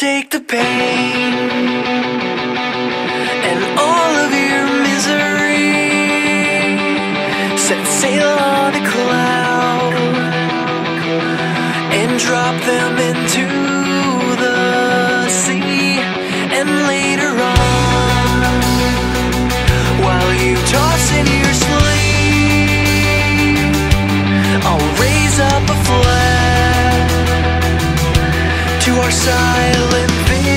take the pain and all of your misery, set sail on a cloud and drop them into the sea. And later on, while you toss in your sleep, I'll raise up a flag to our silent victory.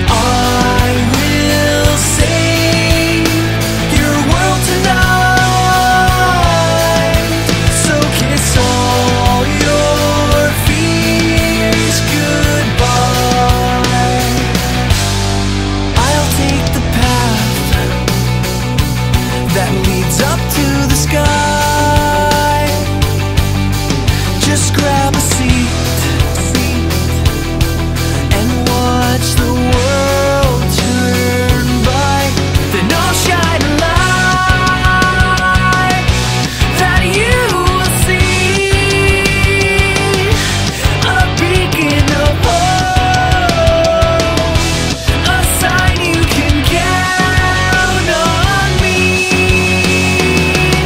I will save your world tonight, so kiss all your fears goodbye. I'll take the path that leads up to the sky. Just grab a seat and watch the world turn by. Then I'll shine a light that you will see, a beacon of hope, a sign you can count on me.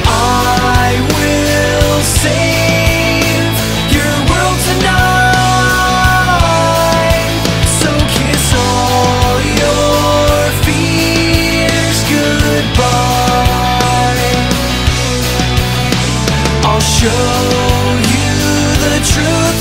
I will save your world tonight, so kiss all your fears goodbye. I'll show you the truth